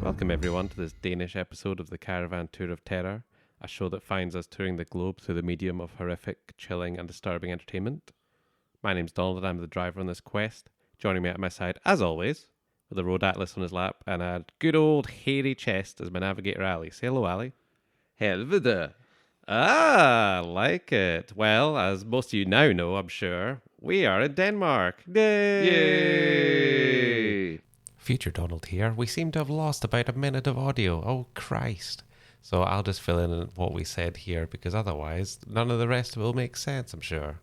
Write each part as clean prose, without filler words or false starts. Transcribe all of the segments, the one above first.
Welcome everyone to this Danish episode of the Caravan Tour of Terror, a show that finds us touring the globe through the medium of horrific, chilling and disturbing entertainment. My name's Donald and I'm the driver on this quest. Joining me at my side, as always, with a road atlas on his lap and a good old hairy chest is my navigator Ali. Say hello, Ali. Helvete. Like it. Well, as most of you now know, I'm sure, we are in Denmark. Yay! Future Donald here. We seem to have lost about a minute of audio. Oh, Christ. So I'll just fill in what we said here because otherwise none of the rest will make sense, I'm sure.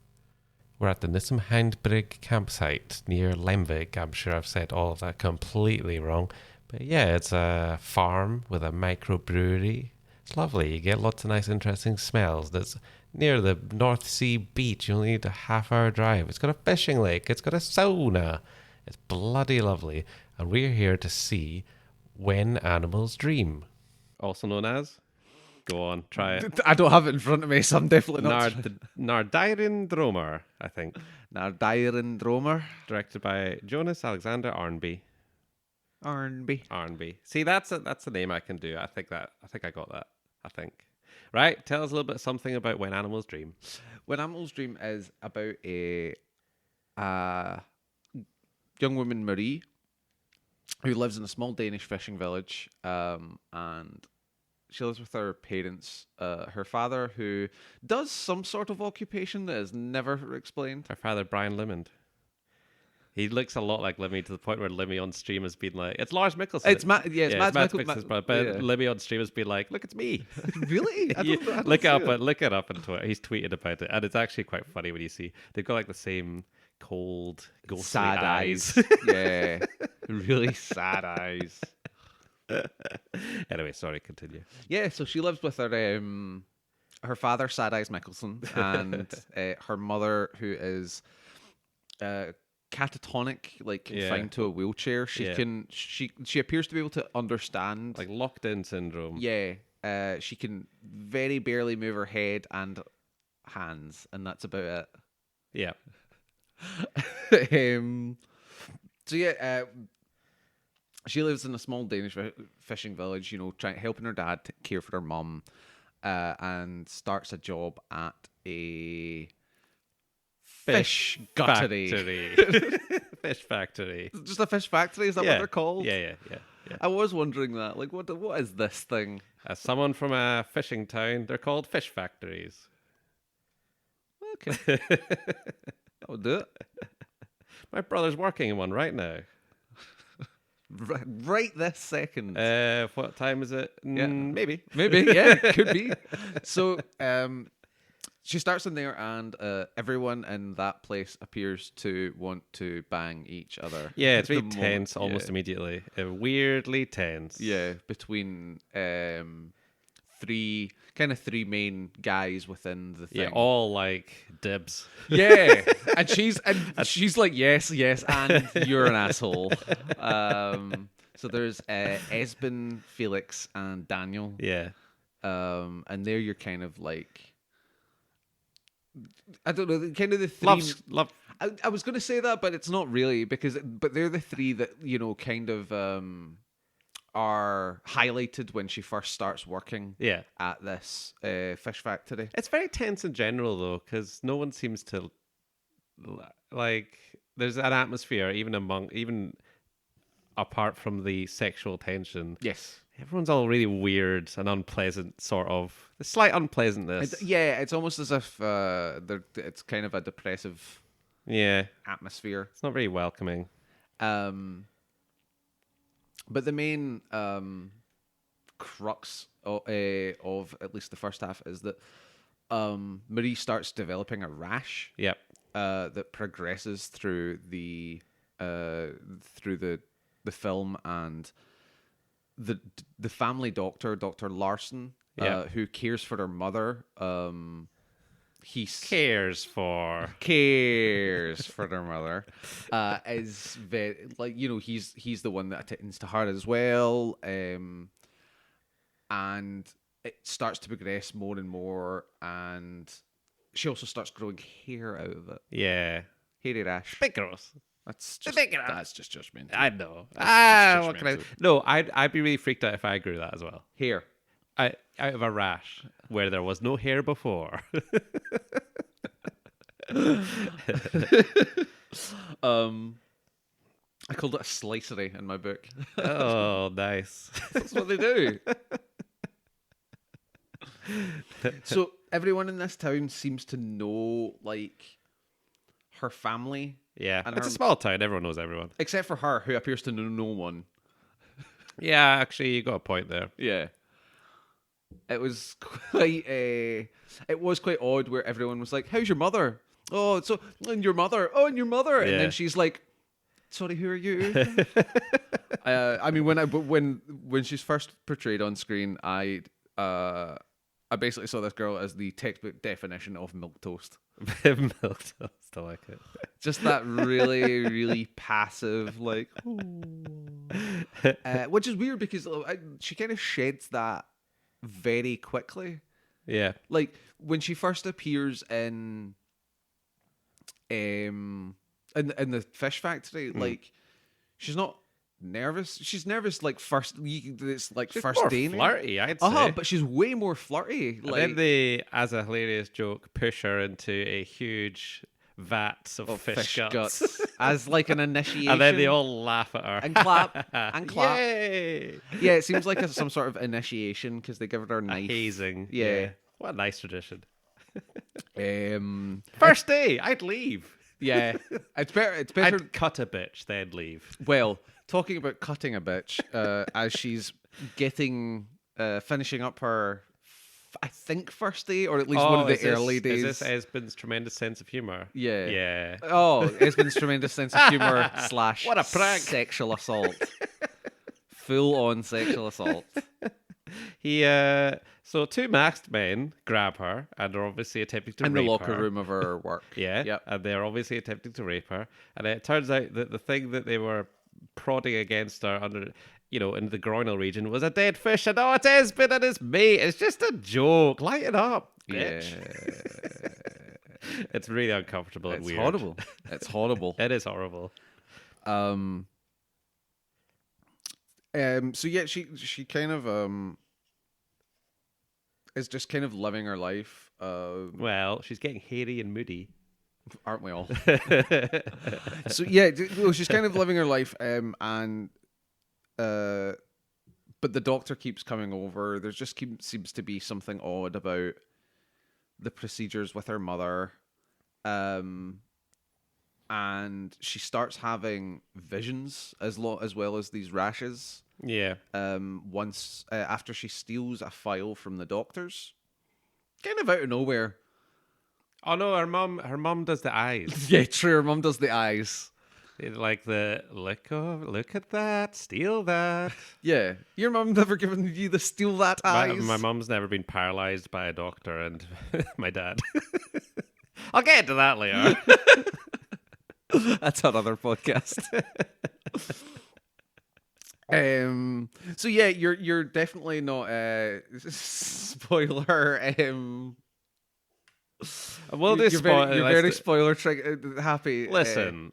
We're at the Nissum Handbrygge campsite near Lemvig. I'm sure I've said all of that completely wrong. But yeah, it's a farm with a microbrewery. It's lovely. You get lots of nice, interesting smells. That's near the North Sea beach. You only need a half-hour drive. It's got a fishing lake. It's got a sauna. It's bloody lovely. And we're here to see When Animals Dream. Also known as? Go on, try it. I don't have it in front of me, so I'm definitely not. Nardyrin Dromer, I think. Nardyrin Dromer. Directed by Jonas Alexander Arnby. Arnby. See, that's a name I can do. I think I got that. I think. Right, tell us a little bit something about When Animals Dream. When Animals Dream is about a young woman, Marie, who lives in a small Danish fishing village, and she lives with her parents. Her father, who does some sort of occupation that is never explained. Her father, Brian Limond. He looks a lot like Limmy to the point where Limmy on stream has been like, it's Lars Mikkelsen. It's Mads Mikkelsen's brother, but yeah. Limmy on stream has been like, look, it's me. Really? I don't Look see it up, it. look it up on Twitter. He's tweeted about it, and it's actually quite funny when you see they've got like the same cold, ghostly Sad eyes. Yeah. Really sad eyes. Anyway, sorry, continue. Yeah, so she lives with her father, Sad Eyes Mikkelsen, and her mother, who is catatonic, like confined to a wheelchair. She appears to be able to understand, Like locked in syndrome. Yeah, she can very barely move her head and hands, and that's about Yeah. it. So yeah, she lives in a small Danish fishing village, helping her dad care for her mum, and starts a job at a fish guttery. Fish factory. Just a fish factory, is that what they're called? Yeah. I was wondering that. Like, what is this thing? As someone from a fishing town, they're called fish factories. Okay, that would do it. My brother's working in one right now. Right this second. What time is it? Maybe. Maybe, yeah, could be. So, she starts in there, and everyone in that place appears to want to bang each other. Yeah, it's At the really moment, tense almost immediately. Weirdly tense. Yeah, between three main guys within the thing. Yeah, all like dibs. Yeah, and she's like, yes, and you're an asshole. So there's Esben, Felix, and Daniel. Yeah. And they're your kind of like, I don't know, kind of the three. Love. I was going to say that, but it's not really but they're the three that kind of are highlighted when she first starts working. Yeah. At this fish factory. It's very tense in general though, because no one seems to like. There's an atmosphere even apart from the sexual tension. Yes. Everyone's all really weird and unpleasant, sort of. The slight unpleasantness. It's almost as if it's kind of a depressive atmosphere. It's not very welcoming. But the main crux of at least the first half is that Marie starts developing a rash. Yep. That progresses through the film, and the family doctor, Dr. Larson, who cares for her mother, he cares for their mother, is very he's the one that attends to her as well, and it starts to progress more and more, and she also starts growing hair out of it. Yeah. Hairy rash. Bit gross. That's just judgmental. I know. That's just What can I? judgmental. No, I'd be really freaked out if I grew that as well. Hair. Out of a rash where there was no hair before. I called it a slicery in my book. Oh, nice. That's what they do. So everyone in this town seems to know, like, her family, Yeah, And it's a her- small town. Everyone knows everyone. except for her, who appears to know no one. Yeah, actually, you got a point there. Yeah. It was quite odd where everyone was like, "How's your mother?" "Oh, so and your mother? Oh, and your mother?" And Yeah. then she's like, "Sorry, who are you?" I mean, when she's first portrayed on screen, I basically saw this girl as the textbook definition of milquetoast. Milk toast, I like it. Just that really, really passive, like, which is weird because she kind of sheds that very quickly. Yeah. Like when she first appears in the fish factory, like she's not nervous. She's nervous like it's like She's first more day. flirty, I'd say. But she's way more flirty. And Like then they, as a hilarious joke, push her into a huge vat of fish guts. as like an initiation. And then they all laugh at her. And clap. And clap. Yay! Yeah, it seems like some sort of initiation because they give her a knife. Hazing. Yeah. What a nice tradition. Um, First day, I'd leave. yeah, it's better. It's better. I'd cut a bitch, then leave. Well, talking about cutting a bitch, as she's finishing up her, I think first day, or at least one of the early days. Is this Esmond's tremendous sense of humour? Yeah. Yeah. Oh, Esmond's tremendous sense of humor / What a prank. sexual assault, full on sexual assault. He so two masked men grab her and are obviously attempting to In rape the locker her. room of her work. Yeah. Yep. And they're obviously attempting to rape her. And it turns out that the thing that they were prodding against her under, in the groinal region was a dead fish. And oh, it's Esmond and his mate. It's just a joke. Lighten up, bitch. Yeah. It's really uncomfortable and It's weird. horrible. It's horrible. It is horrible. So yeah, she kind of is just kind of living her life. Well, she's getting hairy and moody. Aren't we all? So yeah, well, she's kind of living her life, but the doctor keeps coming over. There's just seems to be something odd about the procedures with her mother, and she starts having visions as well as these rashes. Yeah. Once after she steals a file from the doctors, kind of out of nowhere. Oh no, her mum does the eyes. Yeah, true. Her mum does the eyes. Like the look at that, steal that. Yeah, your mum never given you the steal that eyes. My mum's never been paralyzed by a doctor, and my dad. I'll get into that later. That's another podcast. So yeah, you're definitely not spoiler. We'll You're just very, you're very spoiler happy. Listen,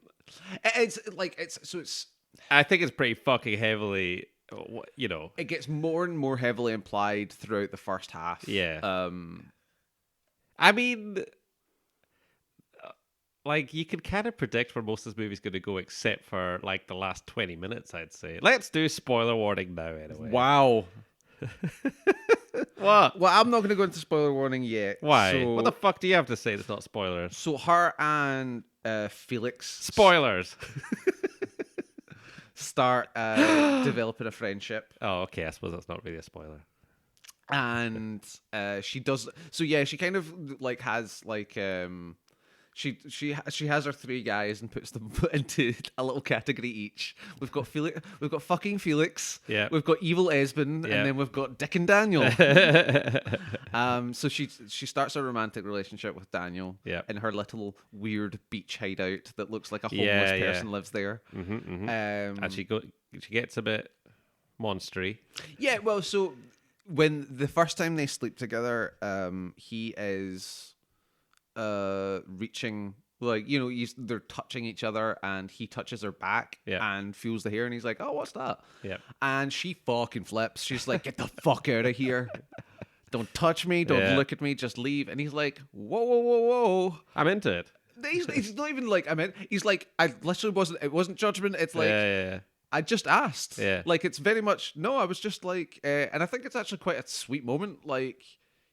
It's like it's I think it's pretty fucking heavily, it gets more and more heavily implied throughout the first half. Yeah. I mean, like you can kind of predict where most of this movie's going to go, except for like the last 20 minutes, I'd say. Let's do spoiler warning now, anyway. Wow. What? Well, I'm not going to go into spoiler warning yet. Why? So, What the fuck do you have to say that's not spoilers? so her and Felix Spoilers. start developing a friendship. Oh, okay. I suppose that's not really a spoiler. And she does so yeah, she kind of like has like she has her three guys and puts them into a little category each. We've got fucking Felix, Yeah. we've got evil Esmond, Yeah. and then we've got Dick and Daniel. So she starts a romantic relationship with Daniel Yeah. in her little weird beach hideout that looks like a homeless Yeah, yeah. person lives there. And she gets a bit monstery. Yeah, well, so when the first time they sleep together, he is reaching Like, you know, they're touching each other, and he touches her back Yeah. and feels the hair, and he's like, "Oh, what's that?" Yeah. And she fucking flips. She's like, "Get the fuck out of here! Don't touch me! Don't Yeah. look at me! Just leave!" And he's like, "Whoa, whoa, whoa, whoa!" I'm into it. He's not even like, I mean, he's like, I literally wasn't. It wasn't judgment. It's like, Yeah. I just asked. Yeah. Like, it's very much no. I was just like, and I think it's actually quite a sweet moment. Like,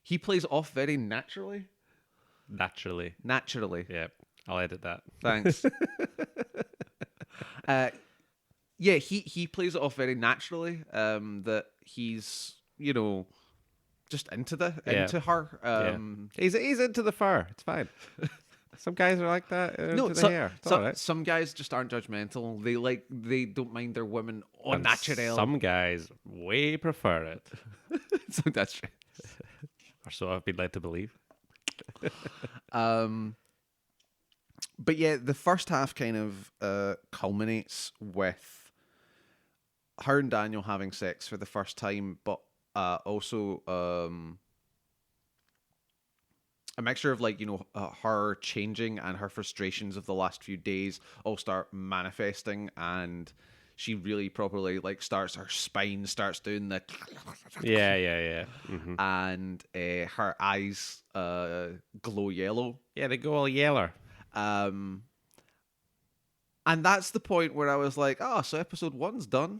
he plays it off very naturally. Naturally. Naturally. Yeah. I'll edit that. Thanks. Yeah, he plays it off very naturally. That he's, you know, just into her. He's into the fur. It's fine. Some guys are like that. No, Into the hair. It's all right. some guys just aren't judgmental. They don't mind their women au And naturel. Some guys way prefer it, So that's true. or so I've been led to believe. But yeah, the first half kind of culminates with her and Daniel having sex for the first time, but also a mixture of, like, you know, her changing and her frustrations of the last few days all start manifesting, and she really properly, like, her spine starts doing the Yeah. Mm-hmm. and her eyes glow yellow. Yeah, they go all yeller. And that's the point where I was like, oh, so episode 1's done.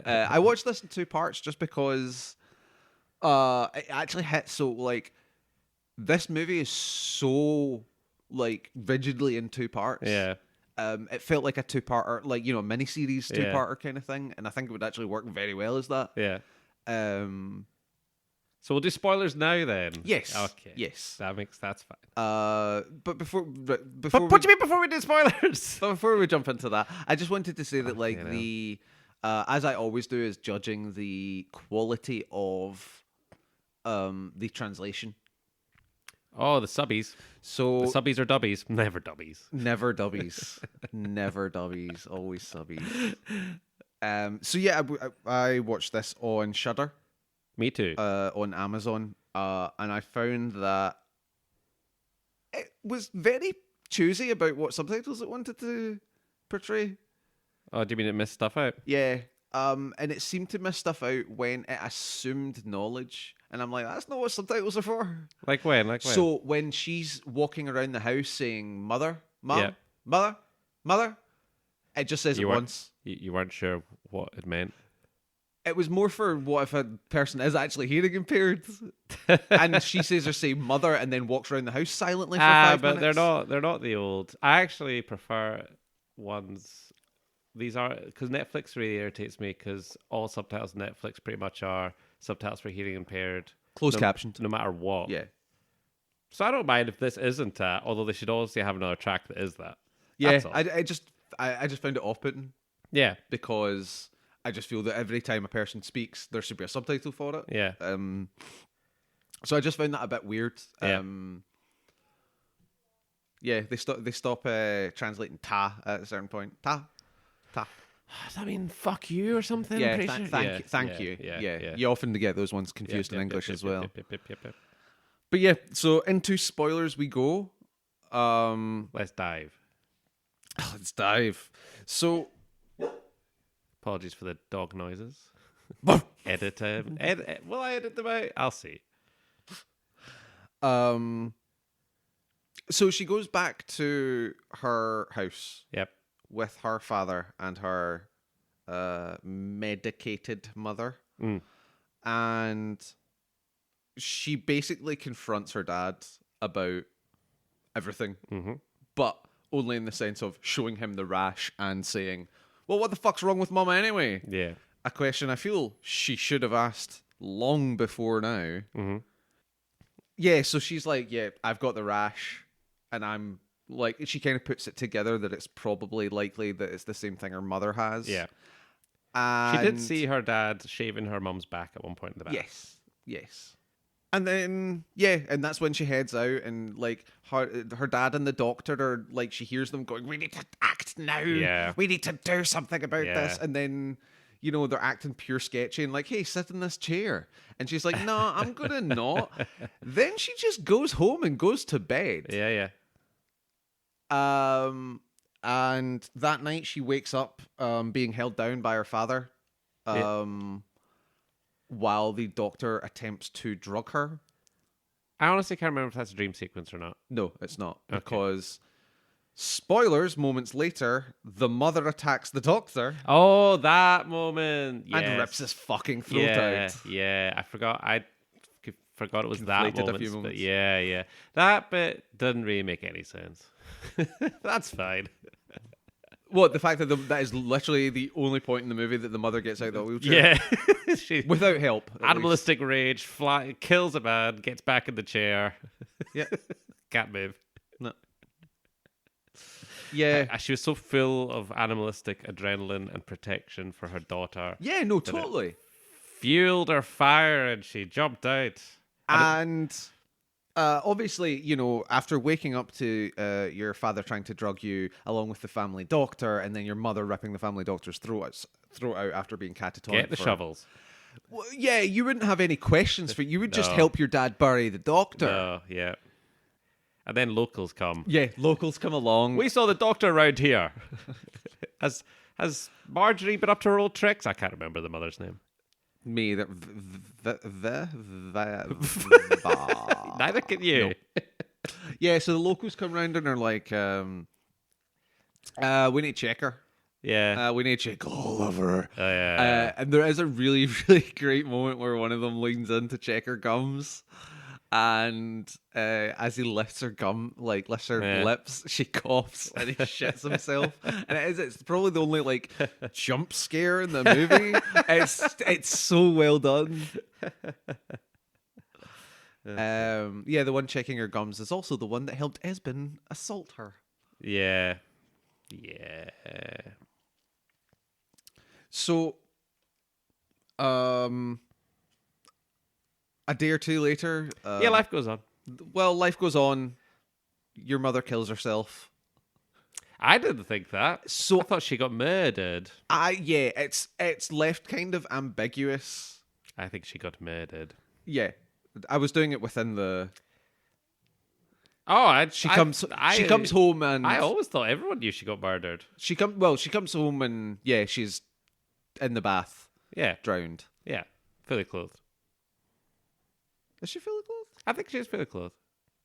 I watched this in 2 parts just because it actually hit so, like, this movie is so, like, rigidly in 2 parts. Yeah. It felt like a 2-parter, like, you know, a miniseries 2-parter kind of thing, and I think it would actually work very well as that. Yeah. So we'll do spoilers now then. yes, Okay. yes. That's fine. But before But what do you mean before we do spoilers? But before we jump into that, I just wanted to say that, like, you know. the as I always do, is judging the quality of the translation. Oh, the subbies. So The subbies are dubbies. Never dubbies. never dubbies, never dubbies, always subbies. So yeah, I watched this on Shudder, Me too. on Amazon, and I found that it was very choosy about what subtitles it wanted to portray. Oh, do you mean it missed stuff out? Yeah. And it seemed to miss stuff out when it assumed knowledge. And I'm like, that's not what subtitles are for. Like when? So when she's walking around the house saying, "Mother, Mom, Yeah. Mother, Mother," it just says You it weren't- once. You weren't sure what it meant. It was more for what if a person is actually hearing impaired, and she says her say "mother" and then walks around the house silently for 5 but minutes. they're not the old. I actually prefer ones. These are because Netflix really irritates me because all subtitles on Netflix pretty much are subtitles for hearing impaired, Closed captioned. no matter what. Yeah. So I don't mind if this isn't that, although they should obviously have another track that is that. Yeah. That's all. I just found it off-putting Yeah, because I just feel that every time a person speaks, there should be a subtitle for it. yeah. So I just found that a bit weird. Yeah. Yeah, they stop translating "ta" at a certain point. Ta. Does that mean fuck you or something? Yeah, Pretty sure? thank you. Yeah, Yeah, you often get those ones confused in English as well. Yep. But yeah, so into spoilers we go. Let's dive. Let's dive. So, Apologies for the dog noises. Edit them. Will I edit them out? I'll see. so she goes back to her house Yep. with her father and her medicated mother. And she basically confronts her dad about everything, but only in the sense of showing him the rash and saying, well, what the fuck's wrong with Mama anyway? Yeah. A question I feel she should have asked long before now. Yeah, so she's like, yeah, I've got the rash, and I'm like, she kind of puts it together that it's probably likely that it's the same thing her mother has. Yeah. And She did see her dad shaving her mum's back at one point in the back. Yes. And then, yeah, and that's when she heads out, and, like, her dad and the doctor are, like, she hears them going, we need to act now. Yeah. We need to do something about Yeah. this. And then, you know, they're acting pure sketchy and like, hey, sit in this chair. And she's like, no, I'm going to not. Then she just goes home and goes to bed. Yeah. And that night she wakes up being held down by her father while the doctor attempts to drug her. I honestly can't remember if that's a dream sequence or not. No, it's not. Okay. Because, spoilers, moments later, the mother attacks the doctor Oh, that moment. Yes. and rips his fucking throat yeah, out. Yeah, I forgot it was that Conflated a moment. few But moments. yeah. That bit doesn't really make any sense. That's fine. What, the fact that that is literally the only point in the movie that the mother gets out of the wheelchair? Yeah. She, Without help. at least. animalistic rage, kills a man, gets back in the chair. Yeah. Can't move. No. Yeah. She was so full of animalistic adrenaline and protection for her daughter. Yeah, no, totally. Fueled her fire and she jumped out. And obviously, you know, after waking up to your father trying to drug you along with the family doctor, and then your mother ripping the family doctor's throat out after being catatonic. Get the shovels. Well, yeah, you wouldn't have any questions for you would just No. help your dad bury the doctor. No, yeah. And then locals come. Yeah, locals come along. We saw the doctor around here. Has Marjorie been up to her old tricks? I can't remember the mother's name. Me, the Neither can you. Yeah, so the locals come round and are like, we need to check her. Yeah. We need to check all of her. Oh, yeah. And there is a really, really great moment where one of them leans in to check her gums. And as he lifts her lifts her lips, she coughs and he shits himself. And it's probably the only like jump scare in the movie. It's so well done. Yeah, the one checking her gums is also the one that helped Esben assault her. Yeah. Yeah. So, a day or two later, Yeah, life goes on. well, life goes on. Your mother kills herself. I didn't think that. So I thought she got murdered. yeah, it's left kind of ambiguous. I think she got murdered. Yeah, I was doing it within the. Oh, She comes home and I always thought everyone knew she got murdered. she comes home and yeah, she's in the bath, Yeah, drowned. yeah, fully clothed. Is she fully clothed? I think she was fully clothed.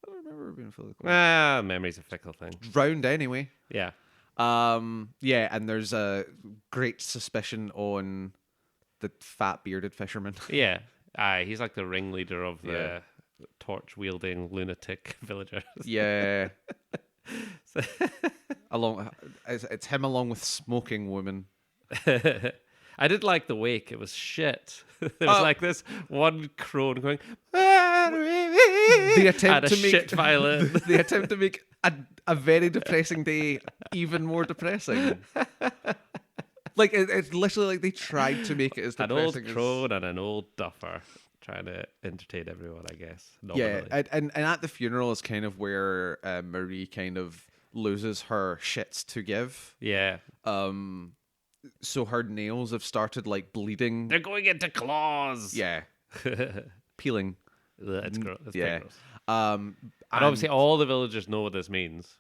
I don't remember her being fully clothed. Ah, memory's a fickle thing. Drowned anyway. Yeah, Yeah, and there's a great suspicion on the fat bearded fisherman. yeah. Aye, he's like the ringleader of the Yeah. torch-wielding lunatic villagers. Yeah. It's him along with smoking women. I did like the wake. It was shit. There was Oh. like this one crone going. The attempt and a to make shit violin. the attempt to make a very depressing day even more depressing. Like it's literally like they tried to make it as An old depressing as crone and an old duffer trying to entertain everyone, I guess. yeah, Nominally. and at the funeral is kind of where Marie kind of loses her shits to give. Yeah. So her nails have started like bleeding. They're going into claws. Yeah, peeling. It's gross. It's Yeah. pretty gross. And And obviously, all the villagers know what this means.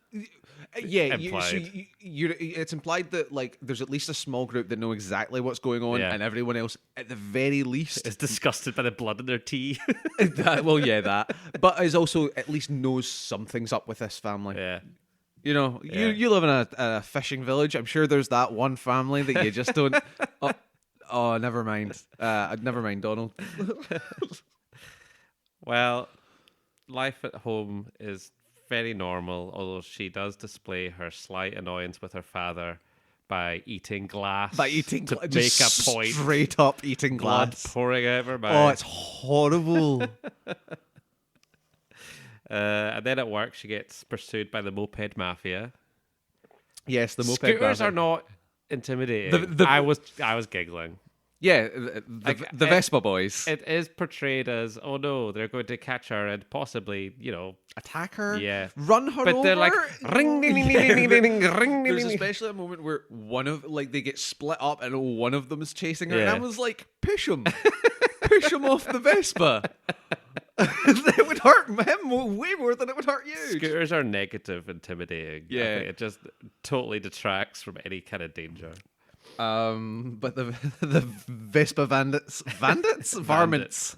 yeah, implied. it's implied that like there's at least a small group that know exactly what's going on, Yeah. and everyone else, at the very least, It's disgusted by the blood in their tea. that, but is also at least knows something's up with this family. Yeah. You know, Yeah. you live in a fishing village. I'm sure there's that one family that you just don't. Oh, never mind. Never mind, Donald. Well, life at home is very normal, although she does display her slight annoyance with her father by eating glass. By eating to glass, make a point. straight up eating Blood glass. pouring out of her mouth. Oh, it's horrible. And then at work, she gets pursued by the moped mafia. Yes, the moped Scooters mafia. are not intimidating. The- I was giggling. Yeah, Like, the Vespa boys It is portrayed as, oh no, they're going to catch her and possibly, attack her. Yeah. Run her but over. they're like, ring, ding, ding, ding, ding, ding, ding, ring, ding, There's ding. especially a moment where they get split up and one of them is chasing her, and Yeah. I was like, push him off the Vespa. It would hurt him way more than it would hurt you. Scooters are negative, intimidating. I Yeah. think it just totally detracts from any kind of danger. But the Vespa varmints. Varmints.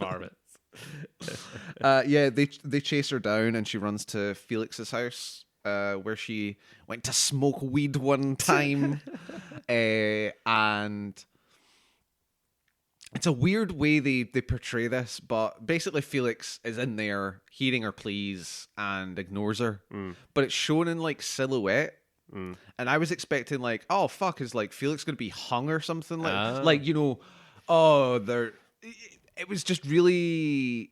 They chase her down, and she runs to Felix's house, where she went to smoke weed one time, and it's a weird way they portray this, but basically Felix is in there hearing her pleas and ignores her, but it's shown in like silhouette. And I was expecting like, oh fuck, is like Felix gonna be hung or something like you know, oh they're. It was just really.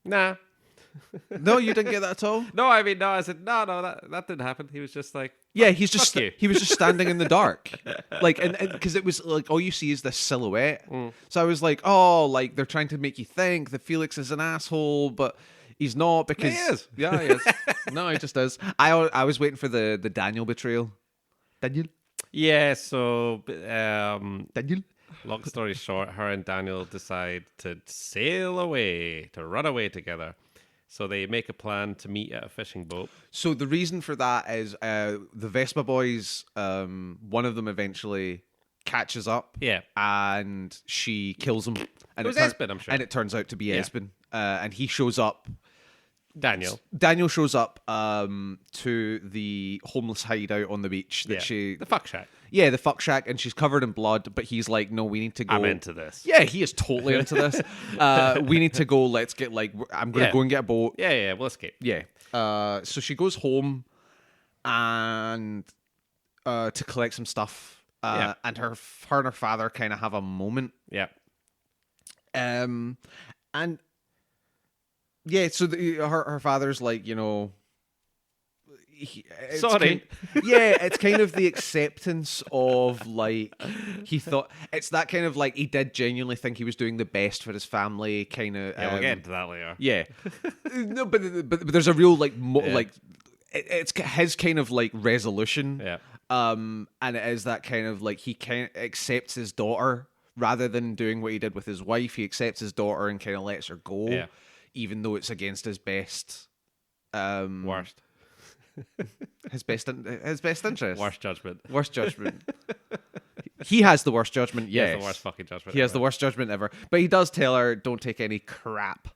Nah. No, you didn't get that at all. No, I mean, no, I said, no, that didn't happen. He was just like, Yeah, he's just fuck you. he was just standing in the dark, like, and because it was like all you see is this silhouette. So I was like, oh, like they're trying to make you think that Felix is an asshole, but he's not because He is. Yeah, he is. No, he just is. I was waiting for the Daniel betrayal. Daniel. yeah, so, Daniel. long story short, her and Daniel decide to sail away, to run away together. So they make a plan to meet at a fishing boat. So the reason for that is the Vespa boys. One of them eventually catches up. Yeah. And she kills him. And It was Espen, I'm sure. And it turns out to be Yeah. Espen. And he shows up. Daniel. Daniel shows up to the homeless hideout on the beach that The fuck shack. Yeah, the fuck shack, and she's covered in blood, but he's like, no, we need to go. I'm into this. Yeah, he is totally into this. We need to go. Let's get like, I'm going to Yeah. go and get a boat. Yeah, we'll escape. Yeah. So she goes home and to collect some stuff. And her and her father kind of have a moment. Yeah. And yeah, so her father's like, you know, Sorry. It's kind of the acceptance of like he thought it's that kind of like he did genuinely think he was doing the best for his family, kind of. Yeah, we'll get into that later. Yeah, no, but there's a real like like it's his kind of like resolution. Yeah. And it is that kind of like he kind of accepts his daughter rather than doing what he did with his wife. He accepts his daughter and kind of lets her go, Yeah. even though it's against his best. Worst. His best interest. Worst judgment. Worst judgment. He has the worst judgment. He has Yes, the worst fucking judgment. He has ever. the worst judgment ever. But he does tell her, "Don't take any crap."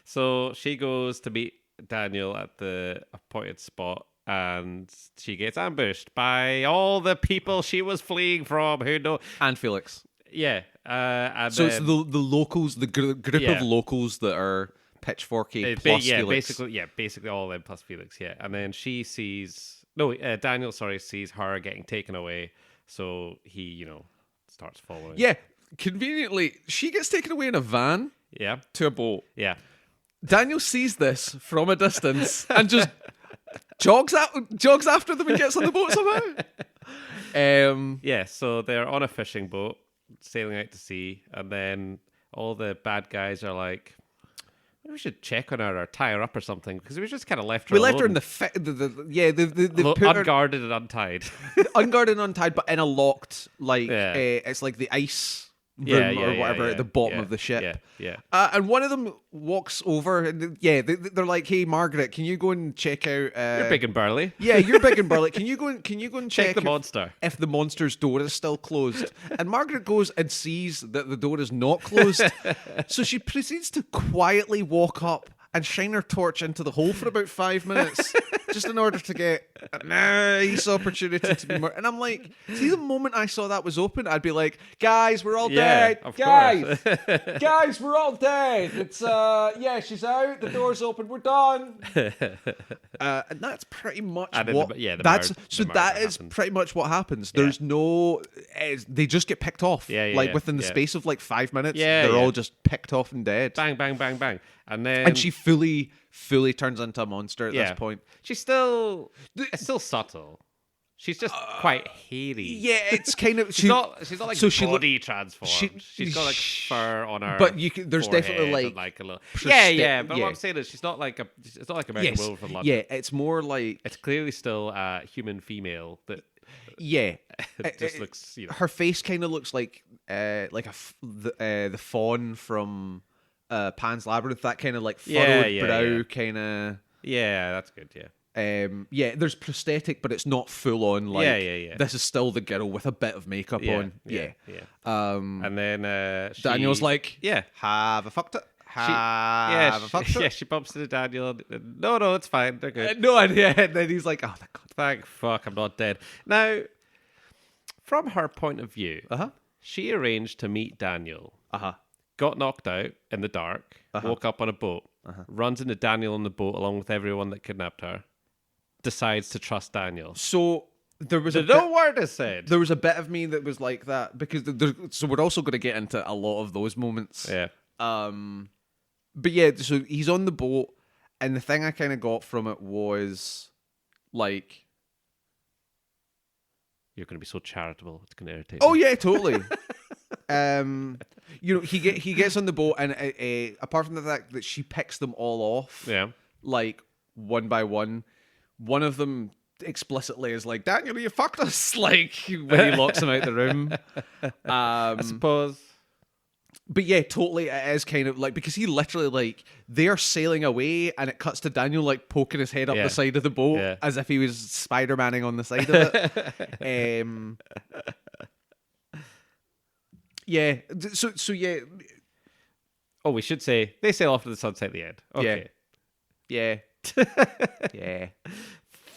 So she goes to meet Daniel at the appointed spot, and she gets ambushed by all the people she was fleeing from. Who know? And Felix. Yeah. And So it's then the locals, the group Yeah. of locals that are pitchforky it- plus yeah, Felix. basically all of them plus Felix. Yeah, and then Daniel sees her getting taken away, so he starts following. Yeah, conveniently, she gets taken away in a van Yeah. to a boat. Yeah. Daniel sees this from a distance and just jogs after them and gets on the boat somehow. Yeah, so they're on a fishing boat sailing out to sea, and then all the bad guys are like, maybe we should check on her or tie her up or something, because we just kind of left her We left her in alone. the Unguarded and untied. unguarded and untied, but in a locked, like, Yeah. it's like the ice room Yeah, or whatever yeah, at the bottom yeah, of the ship. Yeah. And one of them walks over, and they're like, "Hey, Margaret, can you go and check out?" You're big and burly. Yeah, you're big and burly. Can you go and Check check the if- monster. if the monster's door is still closed? And Margaret goes and sees that the door is not closed, so she proceeds to quietly walk up and shine her torch into the hole for about 5 minutes, just in order to get a nice opportunity to be more. And I'm like, see, the moment I saw that was open, I'd be like, "Guys, we're all Yeah, dead. of Guys, course. guys, we're all dead. It's she's out. The door's open. We're done." And that's pretty much And then what. the That's murder- so. the That murder is happens. pretty much what happens. There's no. They just get picked off. Yeah, yeah, like yeah, within the yeah. space of like 5 minutes. Yeah, they're yeah. all just picked off and dead. Bang, bang, bang, bang. And then And she fully turns into a monster at yeah. this point. She's still it's still subtle. She's just quite hairy. Yeah, it's kind of She's not like so she body transformed. she- She's got like fur on her. But there's definitely forehead and, like a little. prosthetic- Yeah. But yeah. what I'm saying is, it's not like American yes, Werewolf in London. yeah, it's more like It's clearly still a human female that yeah. just looks. Her face kind of looks like the fawn from Pan's Labyrinth, that kind of like Yeah, furrowed yeah, brow yeah. kind of. Yeah, that's good. Yeah. There's prosthetic, but it's not full on. Like, Yeah. this is still the girl with a bit of makeup on. Yeah. And And then Daniel's like, yeah. have a fucked it. Yeah, Have a fucked it. she bumps into Daniel. No, it's fine. They're good. No idea. And then he's like, oh, my God. Thank fuck I'm not dead. Now, from her point of view, Uh-huh. she arranged to meet Daniel, Uh-huh. got knocked out in the dark, woke up on a boat, runs into Daniel on the boat along with everyone that kidnapped her, decides to trust Daniel. So there was No word is said. there was a bit of me that was like that because so we're also going to get into a lot of those moments. Yeah. But yeah, so he's on the boat, and the thing I kind of got from it was like, You're going to be so charitable. It's going to irritate oh me. yeah, totally. He gets on the boat, and apart from the fact that she picks them all off, Yeah. like one by one of them explicitly is like, Daniel, you fucked us, like when he locks him out the room. I suppose. But yeah, totally, it is kind of like, because he literally, like, they're sailing away and it cuts to Daniel, like, poking his head up Yeah. the side of the boat Yeah. as if he was Spider-Manning on the side of it. Yeah, so yeah, Oh, we should say they sail off to the sunset at the end. Okay. yeah, yeah.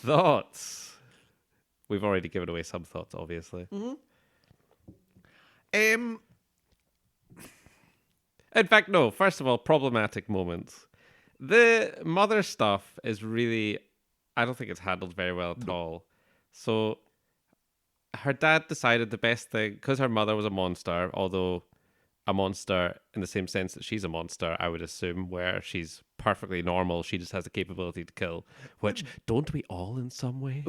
Thoughts? We've already given away some thoughts, obviously. In fact, no. First of all, problematic moments. The mother stuff is really, I don't think it's handled very well at all. So her dad decided the best thing, because her mother was a monster, although a monster in the same sense that she's a monster, I would assume, where she's perfectly normal. She just has the capability to kill, which don't we all in some way?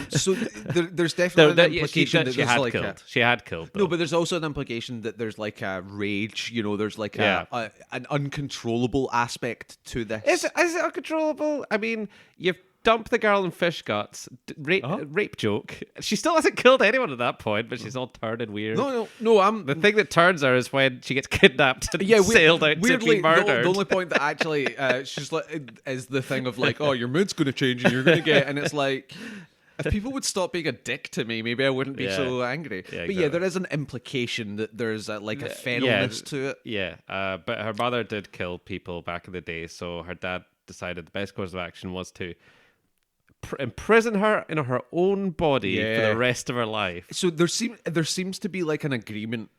So there's definitely an implication that she there's had like killed. She had killed. no, though. but there's also an implication that there's like a rage, there's like Yeah. an uncontrollable aspect to this. Is it uncontrollable? I mean, you've dumped the girl in fish guts, rape joke. She still hasn't killed anyone at that point, but she's all turned and weird. No, I'm The thing that turns her is when she gets kidnapped and sailed out to weirdly, be murdered. the only point that actually she's like is the thing of like, oh, your mood's going to change and you're going to get, and it's like, if people would stop being a dick to me, maybe I wouldn't be Yeah. so angry. Yeah, But yeah, exactly. there is an implication that there's like a feralness to it. Yeah, but her mother did kill people back in the day, so her dad decided the best course of action was to imprison her in her own body for Yeah. the rest of her life. So there seems to be like an agreement.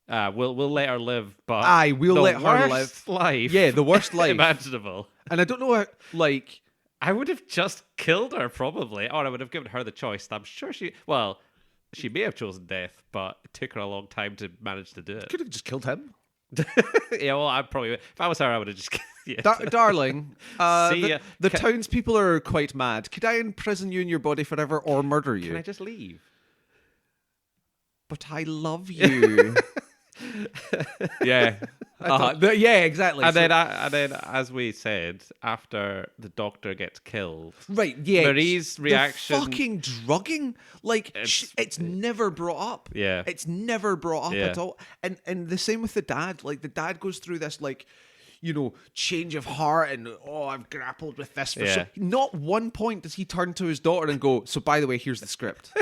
We'll let her live, but Aye, we'll the let her worst life. Yeah, the worst life. imaginable. And I don't know how, like, I would have just killed her, probably, or I would have given her the choice. I'm sure she may have chosen death, but it took her a long time to manage to do it. could have just killed him. Yeah, well, I'd probably, if I was her, I would have just. Yeah. Darling, See the, ya. the townspeople are quite mad. Could I imprison you in your body forever or murder you? Can I just leave? But I love you. Yeah. Yeah, exactly. And So- then, as we said, after the doctor gets killed, right, yeah. Marie's the reaction- fucking drugging. Like, it's never brought up. Yeah. It's never brought up Yeah. at all. And the same with the dad. Like, the dad goes through this, like, change of heart and, oh, I've grappled with this for Yeah. not one point does he turn to his daughter and go, so by the way, here's the script.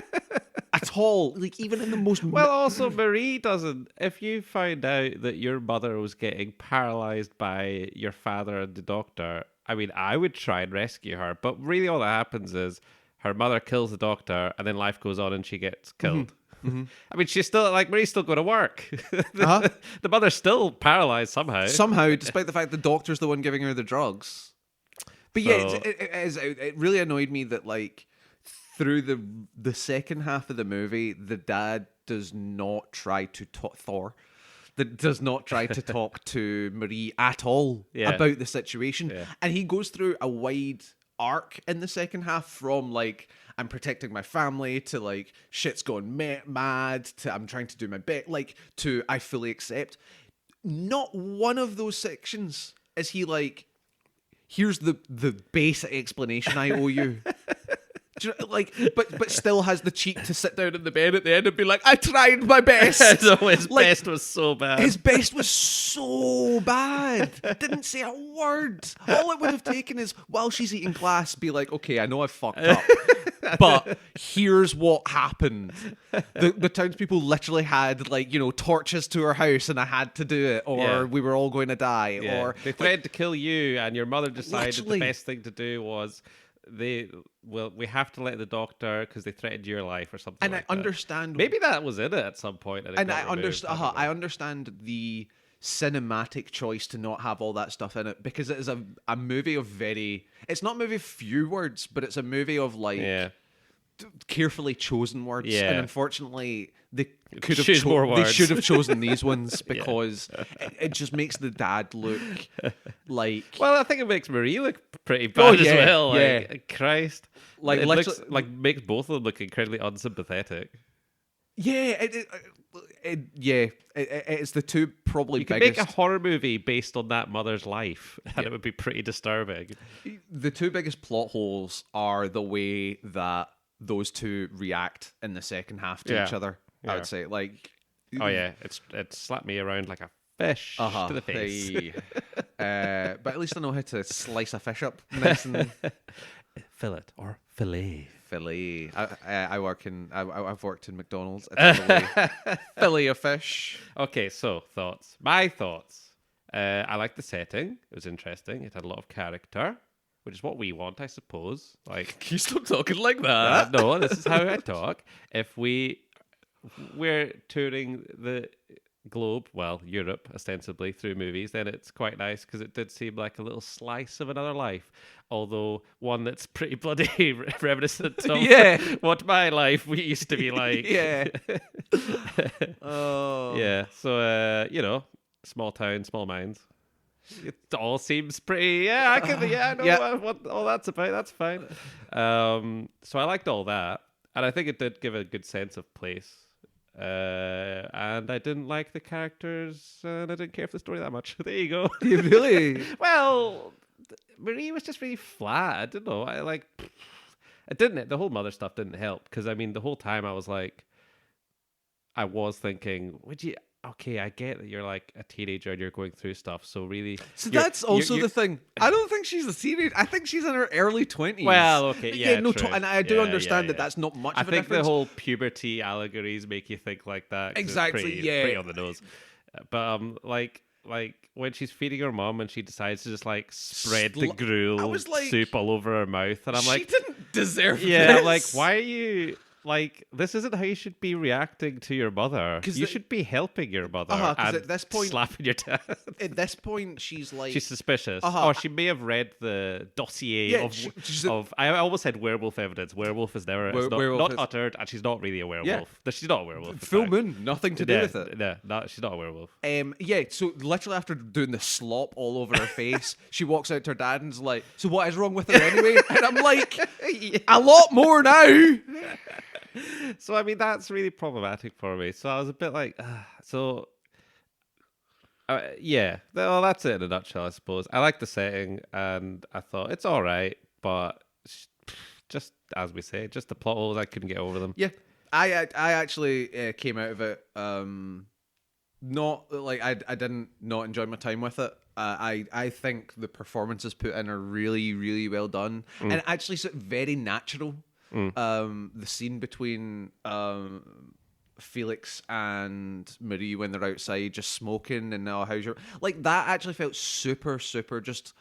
At all. Like, even in the most... well, also Marie doesn't. If you find out that your mother was getting paralyzed by your father and the doctor, I mean, I would try and rescue her, but really all that happens is her mother kills the doctor, and then life goes on and she gets killed. I mean, she's still Marie's still going to work. The mother's still paralyzed somehow. Somehow, despite the fact the doctor's the one giving her the drugs. But yeah, So- it really annoyed me that, like, through the second half of the movie, the dad does not try to talk Thor. That does not try to talk to Marie at all Yeah. about the situation, Yeah. and he goes through a wide arc in the second half from like, I'm protecting my family to like, shit's gone mad to I'm trying to do my best, like, to I fully accept. Not one of those sections is he like, here's the basic explanation I owe you. Do you know, like, but still has the cheek to sit down in the bed at the end and be like, I tried my best. No, his Like, best was so bad. his best was so bad. Didn't say a word. All it would have taken is, while she's eating glass, be like, okay, I know I've fucked up, but here's what happened. The townspeople literally had, like, you know, torches to her house and I had to do it, or Yeah. we were all going to die, Yeah. or they threatened to kill you, and your mother decided Literally. the best thing to do was we have to let the doctor because they threatened your life or something. and like I that. understand. Maybe that was in it at some point, and, it And got I removed. understand. don't know. I understand the cinematic choice to not have all that stuff in it, because it is a movie of very. It's not a movie of few words, but it's a movie of, like, Yeah. carefully chosen words. Yeah. And unfortunately, they could have Choose more They words. should have chosen these ones, because it just makes the dad look like. Well, I think it makes Marie look pretty bad as yeah, well. Like, yeah. Christ. Like, it literally- looks, like makes both of them look incredibly unsympathetic. Yeah, it's the two probably You could biggest. make a horror movie based on that mother's life, and it would be pretty disturbing. The two biggest plot holes are the way that those two react in the second half to Yeah. each other. I Yeah. would say, like, Oh yeah, it slapped me around like a fish to the face. hey. But at least I know how to slice a fish up nice and Fillet or fillet. fillet. I've worked in McDonald's. It's fillet of fish. Okay, so thoughts. My thoughts. I liked the setting. It was interesting. It had a lot of character, which is what we want, I suppose. Like, Can you stop talking like that? no, this is how I talk. If we're touring the globe, well, Europe ostensibly through movies, then it's quite nice because it did seem like a little slice of another life, although one that's pretty bloody reminiscent of Yeah. what my life we used to be like. Yeah. Oh. Yeah. So you know, small town, small minds. It all seems pretty. Yeah, I know Yeah. what all that's about. That's fine. So I liked all that, and I think it did give a good sense of place. And I didn't like the characters, and I didn't care for the story that much. There you go. Really? Well, Marie was just really flat. I don't know. It didn't. The whole mother stuff didn't help because I mean, the whole time I was thinking, would you? Okay, I get that you're like a teenager and you're going through stuff. So really, So you're- that's also you're- the thing. I don't think she's a teenager. I think she's in her early 20s. Well, okay, yeah, no, true. and I do Yeah, understand yeah, that yeah. that's not much I of a think the difference. whole puberty allegories make you think like that. 'cause it's Exactly, pretty, yeah. pretty on the nose. But like when she's feeding her mom and she decides to just like spread the I gruel was like, soup all over her mouth, and I'm she like, didn't deserve yeah, I'm like, this. why are you? Like, this isn't how you should be reacting to your mother. 'Cause You the- should be helping your mother 'cause and at this point- slapping your dad. At this point, she's like, She's suspicious. Uh-huh. Or she may have read the dossier Yeah, of, she's I almost said werewolf evidence. Werewolf is never it's Werewolf not is- uttered, and she's not really a werewolf. She's not a werewolf. in full fact. moon, nothing to do with it. No, she's not a werewolf. Yeah, so literally after doing the slop all over her face, she walks out to her dad and's like, so what is wrong with her anyway? And I'm like, a lot more now. So I mean, that's really problematic for me. So I was a bit like, yeah. Well, that's it in a nutshell, I suppose. I like the setting, and I thought it's all right, but just as we say, just the plot holes, I couldn't get over them. Yeah, I actually came out of it not like I didn't not enjoy my time with it. I think the performances put in are really, really well done, and it actually it's very natural. The scene between Felix and Marie when they're outside just smoking and how's your like that actually felt super just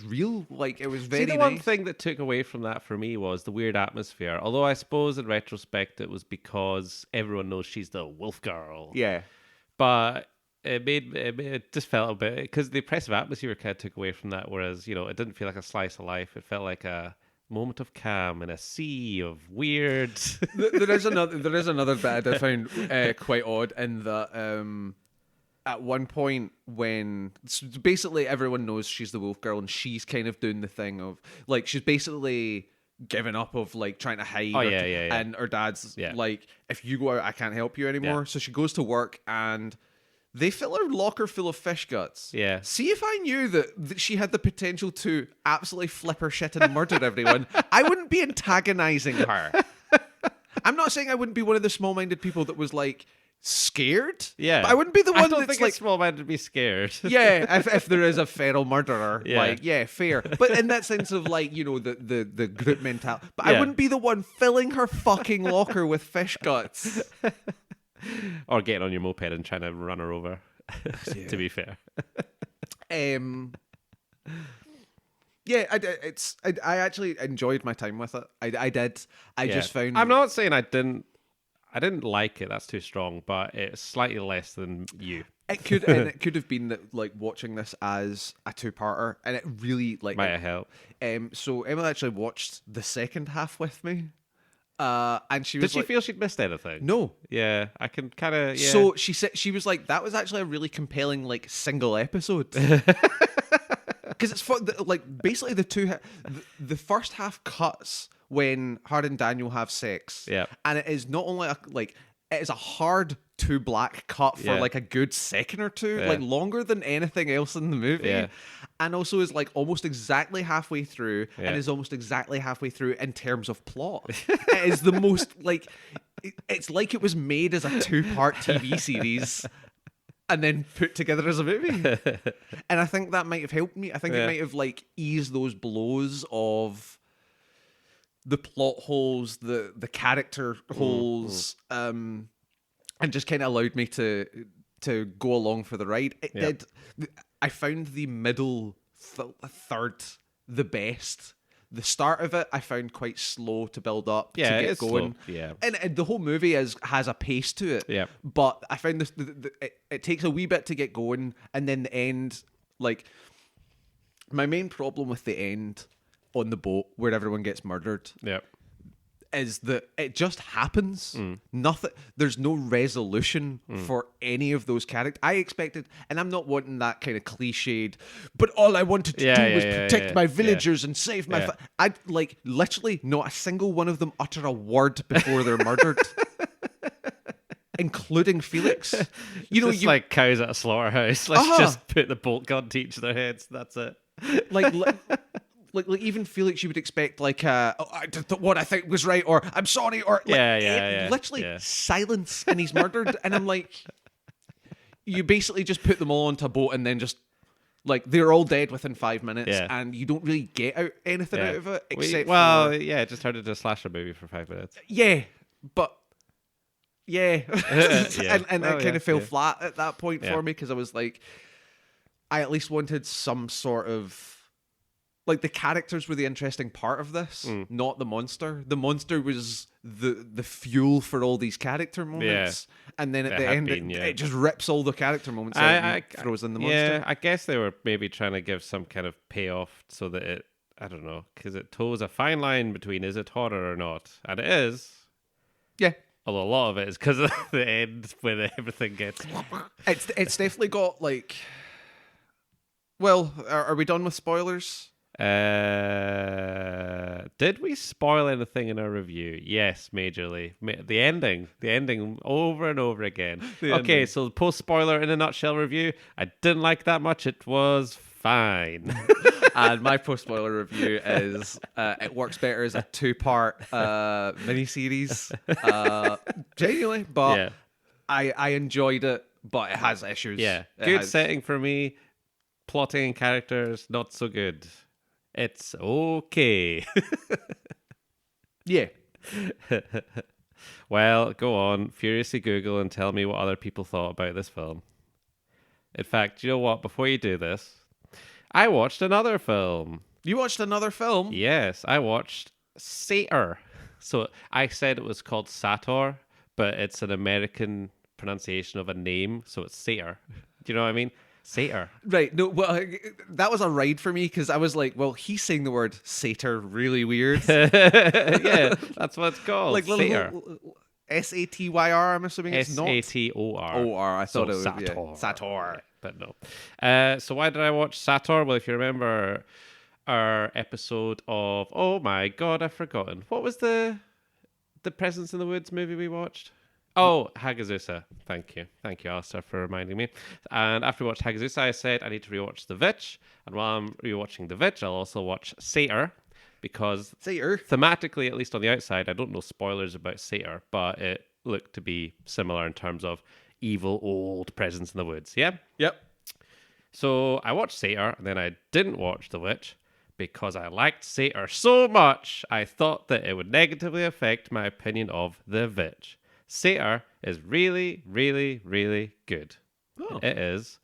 real. Like it was very See, the one nice. thing that took away from that for me was the weird atmosphere. Although I suppose in retrospect it was because everyone knows she's the wolf girl. Yeah. But it just felt a bit because the oppressive atmosphere kind of took away from that. Whereas it didn't feel like a slice of life. It felt like a moment of calm in a sea of weird. There is another bit I found quite odd in that at one point when basically everyone knows she's the wolf girl and she's kind of doing the thing of like she's basically giving up of like trying to hide yeah. and her dad's Yeah. like if you go out I can't help you anymore, Yeah. so she goes to work and they fill her locker full of fish guts. Yeah. See if I knew that she had the potential to absolutely flip her shit and murder everyone, I wouldn't be antagonizing her. I'm not saying I wouldn't be one of the small-minded people that was like scared. Yeah. But I wouldn't be the one I don't that's think like it's small-minded to be scared. yeah, if there is a feral murderer, Yeah. like, yeah, fair. But in that sense of like, you know, the group mentality. But I Yeah. wouldn't be the one filling her fucking locker with fish guts. Or getting on your moped and trying to run her over, to be fair. Yeah, I actually enjoyed my time with it. I did. I Yeah. just found I'm not saying I didn't like it. That's too strong, but it's slightly less than you. it could have been that like watching this as a two-parter, and it really like Might have helped. so Emily actually watched the second half with me. And she was Did she like, feel she'd missed anything? no. Yeah, I can kind of. Yeah. So she said she was like, that was actually a really compelling like single episode. Because it's like basically the first half cuts when her and Daniel have sex. Yeah. And it is not only it is a hard to black cut for Yeah. like a good second or two, Yeah. like longer than anything else in the movie. Yeah. And also is like almost exactly halfway through Yeah. and is almost exactly halfway through in terms of plot. It is the most like it's like it was made as a two-part TV series and then put together as a movie. And I think that might have helped me. I think Yeah. it might have like eased those blows of the plot holes, the character holes, and just kind of allowed me to go along for the ride. It Yeah. did. I found the middle third the best. The start of it I found quite slow to build up Yeah, to get it's going. slow, yeah. And the whole movie has a pace to it. Yeah. But I found this it takes a wee bit to get going, and then the end, like my main problem with the end on the boat where everyone gets murdered Yeah. is that it just happens. Mm. Nothing. There's no resolution for any of those characters. I expected, and I'm not wanting that kind of cliched. But all I wanted to do was protect my villagers and save my. Yeah. I like literally not a single one of them utter a word before they're murdered, including Felix. You know, Just like cows at a slaughterhouse. Let's Uh-huh. just put the bolt gun to each of their heads. That's it. like. Like even Felix, you would expect like I did what I think was right, or I'm sorry, or like, Yeah. literally Yeah. silence, and he's murdered, and I'm like, you basically just put them all onto a boat, and then just like they're all dead within 5 minutes, Yeah. and you don't really get anything Yeah. out of it We- except well, for yeah, it just turned into a slasher movie for 5 minutes. yeah, but yeah, Yeah. and Well, it kind yeah, of fell yeah. flat at that point Yeah. for me because I was like, I at least wanted some sort of. Like the characters were the interesting part of this, not the monster. The monster was the fuel for all these character moments, and then at It the had end, been, it, yeah. it just rips all the character moments out and throws in the monster. Yeah, I guess they were maybe trying to give some kind of payoff so that it, I don't know, because it toes a fine line between is it horror or not, and it is. Yeah, Although a lot of it is because of the end when everything gets. it's definitely got like. Well, are we done with spoilers? Did we spoil anything in our review? Yes, majorly. The ending over and over again. Okay, ending. so post spoiler in a nutshell review. I didn't like that much. It was fine. And my post spoiler review is it works better as a 2-part miniseries. Genuinely, but Yeah. I enjoyed it, but it has issues. Yeah, It good has- setting for me. Plotting and characters not so good. It's okay. Yeah. Well, go on, furiously Google and tell me what other people thought about this film. In fact, you know what? Before you do this, I watched another film. You watched another film? Yes, I watched Sator. So I said it was called Sator, but it's an American pronunciation of a name, so it's Sator. Do you know what I mean? Sator. Right. No, well, that was a ride for me because I was like, well, he's saying the word satyr really weird. Yeah, that's what it's called. Like Sator. little Satyr, I'm assuming it's not. Sator. O-R, I thought it was Sator. yeah. Sator. But no. So why did I watch Sator? Well, if you remember our episode of, oh my god, I've forgotten. What was the Presence in the Woods movie we watched? Oh, Hagazusa. Thank you, Alistair, for reminding me. And after we watched Hagazusa, I said I need to rewatch The Witch. And while I'm rewatching The Witch, I'll also watch Satyr, because Satyr. thematically, at least on the outside, I don't know spoilers about Satyr, but it looked to be similar in terms of evil old presence in the woods. Yeah? Yep. So I watched Satyr, and then I didn't watch The Witch because I liked Satyr so much, I thought that it would negatively affect my opinion of The Witch. Satyr is really, really, really good. Oh. It is.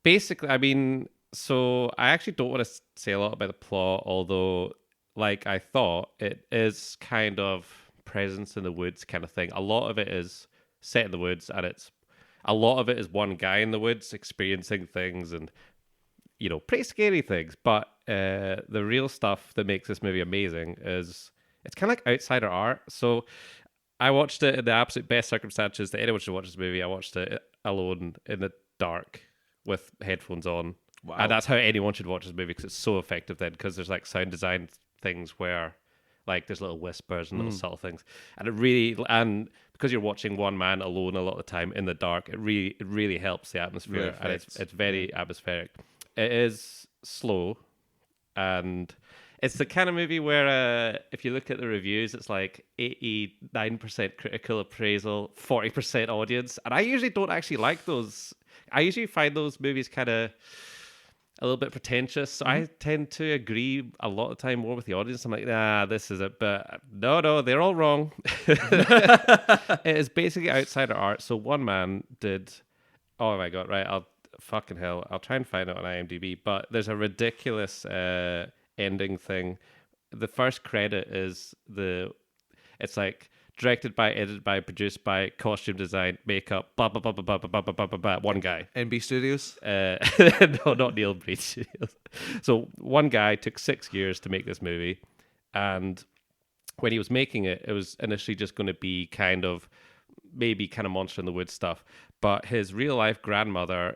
Basically, I mean, so I actually don't want to say a lot about the plot, although, like I thought, it is kind of presence in the woods kind of thing. A lot of it is set in the woods, and a lot of it is one guy in the woods experiencing things and, you know, pretty scary things. But the real stuff that makes this movie amazing is it's kind of like outsider art. So I watched it in the absolute best circumstances that anyone should watch this movie. I watched it alone in the dark with headphones on. Wow. And that's how anyone should watch this movie, because it's so effective then, because there's like sound design things where like there's little whispers and little subtle things. And it really, and because you're watching one man alone a lot of the time in the dark, it really helps the atmosphere. And it's very atmospheric. It is slow, and it's the kind of movie where if you look at the reviews, it's like 89% critical appraisal, 40% audience. And I usually don't actually like those. I usually find those movies kind of a little bit pretentious. So I tend to agree a lot of the time more with the audience. I'm like, nah, this is it. But no, they're all wrong. It is basically outsider art. So one man did, oh my God, right, I'll try and find it on IMDb. But there's a ridiculous ending thing. The first credit is it's like directed by, edited by, produced by, costume design, makeup, blah blah blah blah blah blah blah blah blah blah. One guy. NB Studios. No, not Neil Breen Studios. So one guy took 6 years to make this movie, and when he was making it, it was initially just going to be kind of Monster in the Woods stuff. But his real life grandmother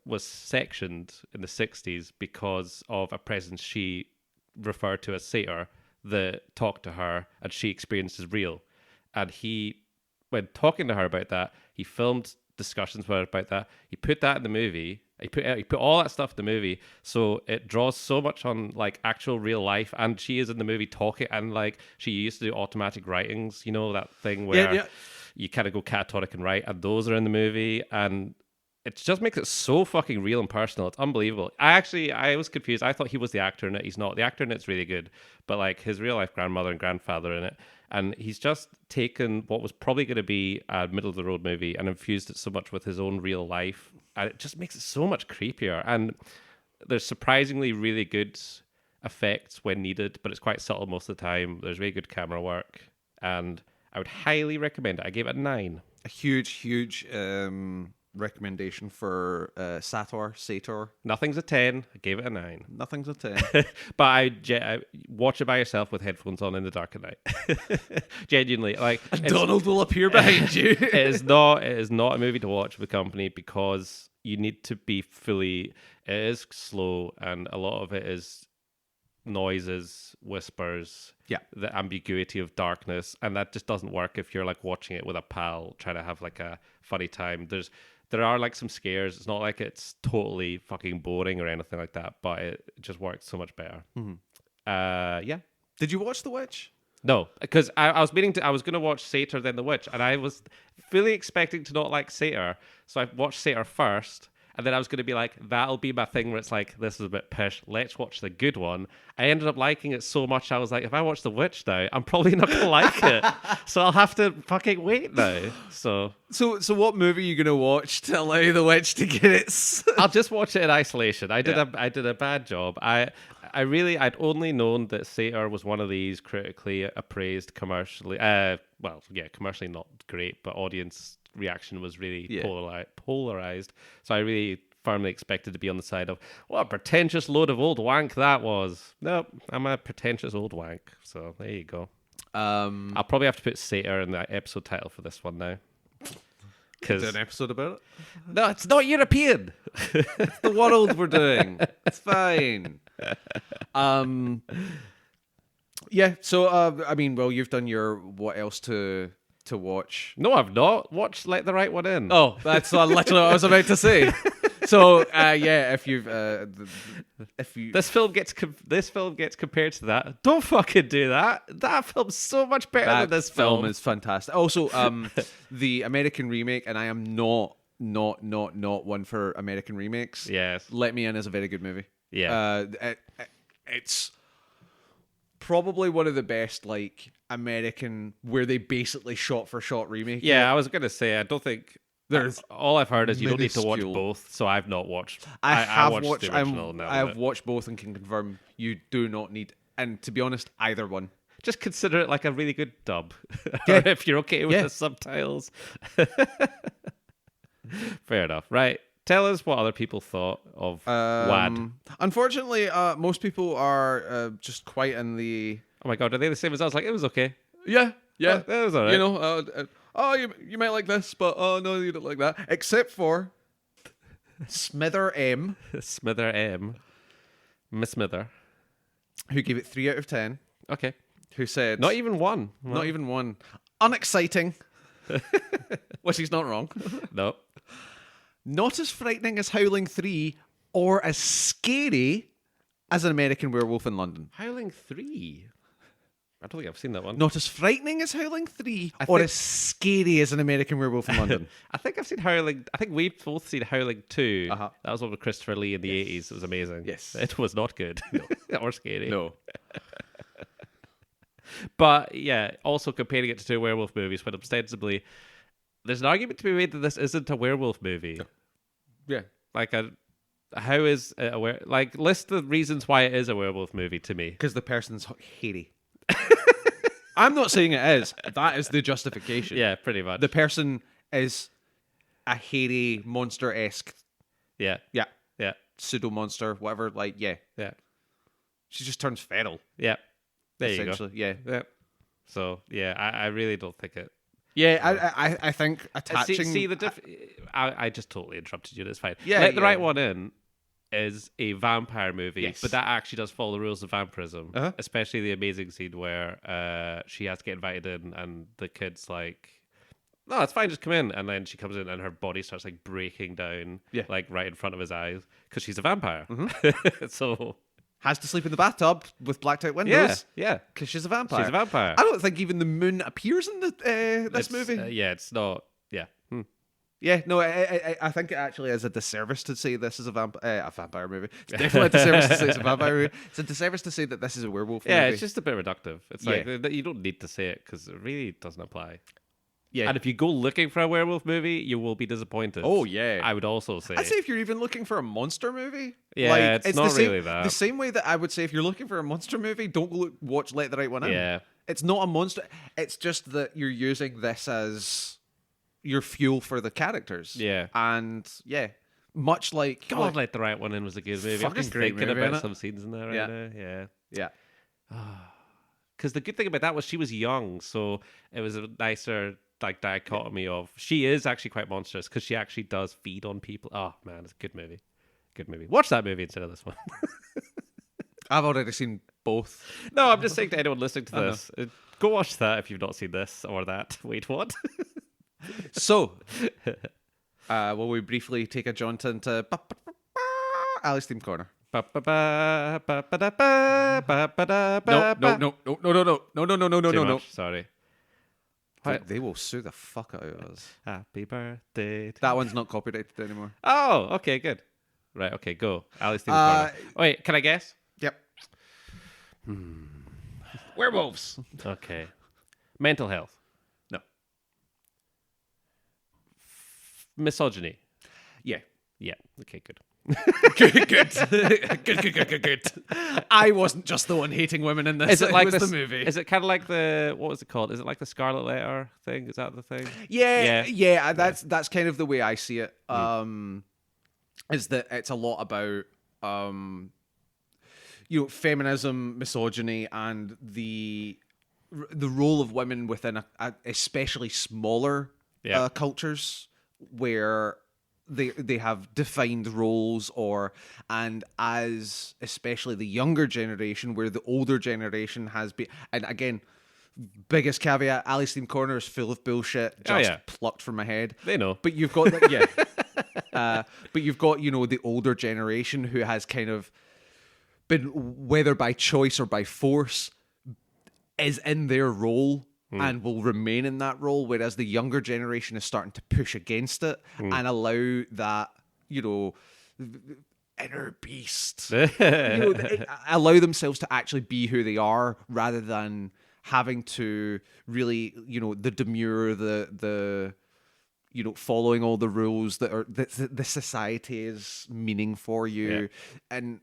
was sectioned in the 60s because of a presence she referred to as Satyr that talked to her and she experienced as real. And he, when talking to her about that, he filmed discussions with her about that. He put that in the movie. He put all that stuff in the movie, so it draws so much on like actual real life. And she is in the movie talking, and like she used to do automatic writings, you know, that thing where you kind of go catatonic and write, and those are in the movie, and it just makes it so fucking real and personal. It's unbelievable. I was confused. I thought he was the actor in it. He's not. The actor in it's really good, but like his real life grandmother and grandfather in it, and he's just taken what was probably going to be a middle of the road movie and infused it so much with his own real life, and it just makes it so much creepier. And there's surprisingly really good effects when needed, but it's quite subtle most of the time. There's really good camera work, and I would highly recommend it. I gave it a 9. A huge recommendation for Satyr. Nothing's a 10. I gave it a 9. Nothing's a 10. But I watch it by yourself with headphones on in the dark at night. Genuinely, like Donald will appear behind you. it is not a movie to watch with company, because you need to be fully. It is slow, and a lot of it is noises, whispers, the ambiguity of darkness, and that just doesn't work if you're like watching it with a pal trying to have like a funny time. There are like some scares. It's not like it's totally fucking boring or anything like that, but it just works so much better. Yeah. Did you watch The Witch? No, because I was going to watch Satyr then The Witch, and I was fully expecting to not like Satyr, so I watched Satyr first. And then I was going to be like, that'll be my thing where it's like, this is a bit pish. Let's watch the good one. I ended up liking it so much. I was like, if I watch The Witch now, I'm probably not going to like it. So I'll have to fucking wait now. So what movie are you going to watch to allow The Witch to get its... I'll just watch it in isolation. I did a bad job. I'd only known that Satyr was one of these critically appraised commercially, commercially not great, but audience reaction was really polarized. So I really firmly expected to be on the side of, what a pretentious load of old wank that was. Nope, I'm a pretentious old wank. So there you go. I'll probably have to put Satyr in the episode title for this one now. Do an episode about it? No, it's not European. It's the world we're doing. It's fine. Yeah, so, you've done your what else to to watch. No, I've not. Watch Let the Right One In. Oh, that's literally what I was about to say. So yeah, if you This film gets compared to that. Don't fucking do that. That film's so much better than this film. is fantastic. Also, the American remake, and I am not one for American remakes. Yes. Let Me In is a very good movie. Yeah. It's probably one of the best like American where they basically shot for shot remake. Yeah, I was gonna say I don't think There's all I've heard is you don't need to watch minuscule. both, so I've not watched. I have watched watched. the original. Now I have that- watched both and can confirm you do not need. And to be honest, either one. Just consider it like a really good dub, Yeah. or if you're okay with Yeah. the subtitles. Fair enough, right? Tell us what other people thought of WAD. Unfortunately, most people are just quite in the. Oh my god, are they the same as us? Like it was okay. Yeah, yeah. That was alright. You know, you might like this, but oh no, you don't like that. Except for Smither M, Smither M, Miss Smither. who gave it 3 out of 10. Okay, Who said not even one. not even one. Unexciting. Which he's not wrong. No. Not as frightening as Howling 3 or as scary as An American Werewolf in London. Howling 3. I don't think I've seen that one. Not as frightening as Howling 3 I or think- as scary as An American Werewolf in London. I think I've seen Howling. I think we've both seen Howling 2. Uh-huh. That was one with Christopher Lee in the 80s. It was amazing. Yes. It was not good or scary. No. But yeah, also comparing it to two werewolf movies when ostensibly there's an argument to be made that this isn't a werewolf movie. Yeah. Like, how is it a like, list the reasons why it is a werewolf movie to me. Because the person's hairy. I'm not saying it is. That is the justification. Yeah, pretty much. The person is a hairy monster-esque, yeah, yeah, yeah, pseudo monster, whatever. Like, yeah, yeah, she just turns feral. yeah. There you go. Essentially, yeah. Yeah. So yeah, I really don't think it. Yeah, I think attaching. See the I just totally interrupted you. That's fine. Yeah, Let the yeah. Right One In is a vampire movie, Yes. but that actually does follow the rules of vampirism, Uh-huh. especially the amazing scene where she has to get invited in, and the kid's like, "No, it's fine, just come in," and then she comes in, and her body starts like breaking down, Yeah. like right in front of his eyes, because she's a vampire. So has to sleep in the bathtub with blacked out yeah, windows yeah, because she's a vampire. she's a vampire. I don't think even the moon appears in this It's, movie. yeah, it's not. Yeah. Yeah, no, I think it actually is a disservice to say this is a vampire movie. It's definitely a disservice to say it's a vampire movie. It's a disservice to say that this is a werewolf Yeah, movie. it's just a bit reductive. It's Yeah. like you don't need to say it because it really doesn't apply. Yeah. And if you go looking for a werewolf movie, you will be disappointed. Oh, yeah. I would also say. I'd say if you're even looking for a monster movie, Yeah, it's not the same, really that. The same way that I would say if you're looking for a monster movie, don't watch Let the Right One In. Yeah. It's not a monster. It's just that you're using this as your fuel for the characters. Yeah. And yeah, much like God, Let the Right One In was a good movie. I'm Fucking just great thinking movie, about innit? some scenes in there right Yeah. now. Yeah. yeah. Because the good thing about that was she was young, so it was a nicer like dichotomy of she is actually quite monstrous because she actually does feed on people. Oh man, it's a good movie. Good movie. Watch that movie instead of this one. I've already seen both. No, I'm just saying to anyone listening to I know. this, go watch that if you've not seen this or that. Wait, what? So, will we briefly take a jaunt into Ali's Theme Corner? No, no. Sorry. They will sue the fuck out of us. Happy birthday. That one's not copyrighted anymore. Oh, okay, good. Right, okay, go. Alice Theme Uh, Corner. Wait, can I guess? Yep. Werewolves. Okay. Mental health. No. Misogyny. Yeah. Yeah. Okay, good. Good. I wasn't just the one hating women in this. Is it like was this, the movie? Is it kind of like the what was it called? Is it like the Scarlet Letter thing? Is that the thing? Yeah. That's kind of the way I see it. Is that it's a lot about feminism, misogyny, and the role of women within a especially smaller Yeah. cultures where they have defined roles, and as especially the younger generation, where the older generation has been, and again, biggest caveat: Ali's Theme Corner is full of bullshit, just plucked from my head. They know. But you've got but you've got the older generation who has kind of been, whether by choice or by force, is in their role and will remain in that role, whereas the younger generation is starting to push against it and allow that inner beast, allow themselves to actually be who they are, rather than having to really, the demure, the following all the rules that are the society is meaning for you. And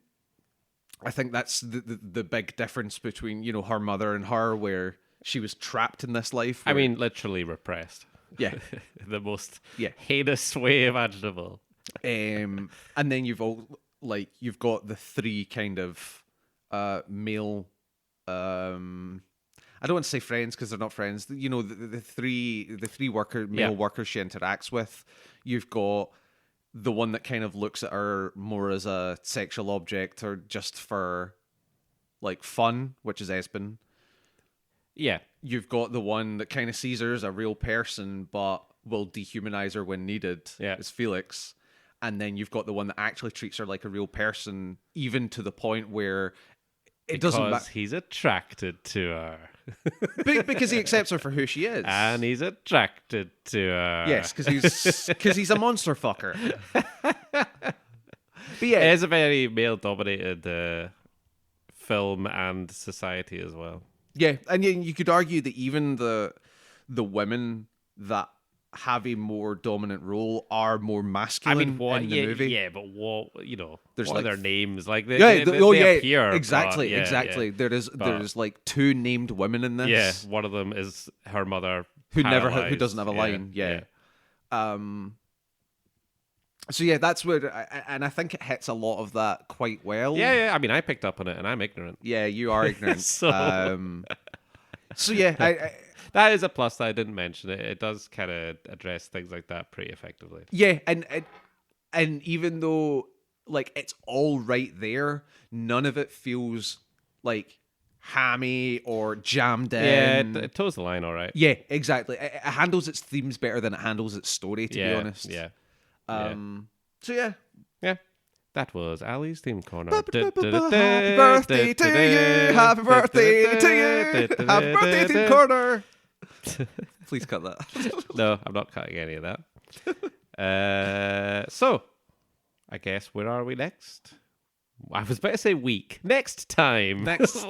I think that's the big difference between her mother and her, where she was trapped in this life. I mean, literally repressed. Yeah. The most heinous way imaginable. And then you've got the three kind of male, I don't want to say friends because they're not friends. The three male workers she interacts with. You've got the one that kind of looks at her more as a sexual object or just for like fun, which is Espen. Yeah. You've got the one that kind of sees her as a real person but will dehumanize her when needed. Yeah. It's Felix. And then you've got the one that actually treats her like a real person, even to the point where doesn't matter. He's attracted to her. Because he accepts her for who she is. And he's attracted to her. Yes, because he's a monster fucker. But yeah. It is a very male-dominated film and society as well. Yeah, and you could argue that even the women that have a more dominant role are more masculine in the movie. Yeah, but there's what are their names? Like they appear. Exactly. Yeah. There's like two named women in this. Yeah, one of them is her mother, who doesn't have a line. Yeah. So yeah, that's where, and I think it hits a lot of that quite well. Yeah. I mean, I picked up on it, and I'm ignorant. Yeah, you are ignorant. So yeah, I that is a plus that I didn't mention. It does kind of address things like that pretty effectively. Yeah, and even though like it's all right there, none of it feels like hammy or jammed in. Yeah, it toes the line all right. Yeah, exactly. It handles its themes better than it handles its story, to be honest. Yeah. So yeah. Yeah. That was Ali's Theme Corner. Happy birthday to you. Happy birthday to you. Happy birthday, Theme Corner. Please cut that. No, I'm not cutting any of that. So, I guess where are we next? I was about to say week. Next time. There's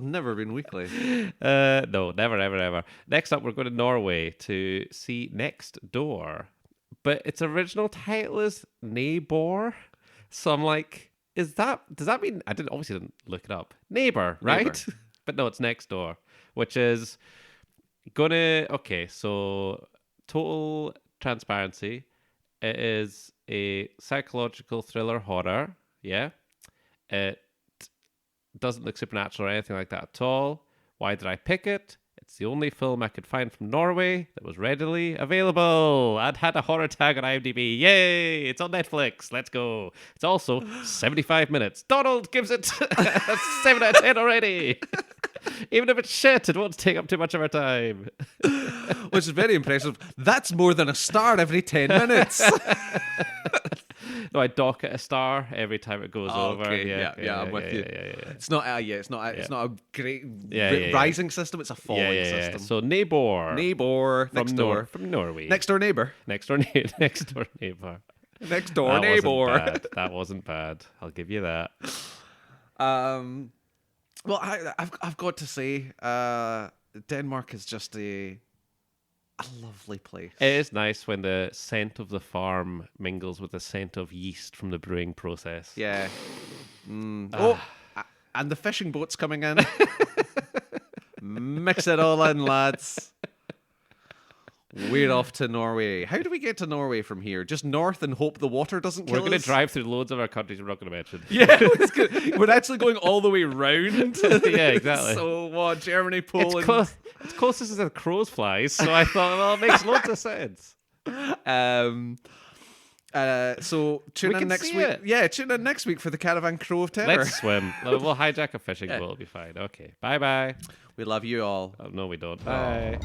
never been weekly. No, never, ever, ever. Next up, we're going to Norway to see Next Door. But its original title is Neighbor. So I'm like, does that mean, I obviously didn't look it up. Neighbor, right? Neighbor. But no, it's Next Door, which is okay, so total transparency. It is a psychological thriller horror, yeah? It doesn't look supernatural or anything like that at all. Why did I pick it? It's the only film I could find from Norway that was readily available and had a horror tag on IMDb. Yay! It's on Netflix. Let's go. It's also 75 minutes. Donald gives it a 7 out of 10 already. Even if it's shit, it won't take up too much of our time. Which is very impressive. That's more than a star every 10 minutes. No, I dock it a star every time it goes over. Okay. Yeah, I'm with you. It's not a great rising system. It's a falling system. So neighbor next door from Norway. Next door neighbor. Next door neighbor. Next door neighbor. That wasn't bad. I'll give you that. Well, I've got to say, Denmark is just a lovely place. It is nice when the scent of the farm mingles with the scent of yeast from the brewing process. Yeah. Oh, and the fishing boat's coming in. Mix it all in, lads. We're off to Norway. How do we get to Norway from here? Just north and hope the water doesn't kill us? We're going to drive through loads of our countries we're not going to mention. Yeah, we're actually going all the way round. Yeah, exactly. So what? Germany, Poland. It's closest as a crow's flies, so I thought, well, it makes loads of sense. So tune in next week. Yeah, tune in next week for the Caravan Crow of Terror. Let's swim. We'll hijack a fishing boat. It'll be fine. Okay. Bye-bye. We love you all. Oh, no, we don't. Bye.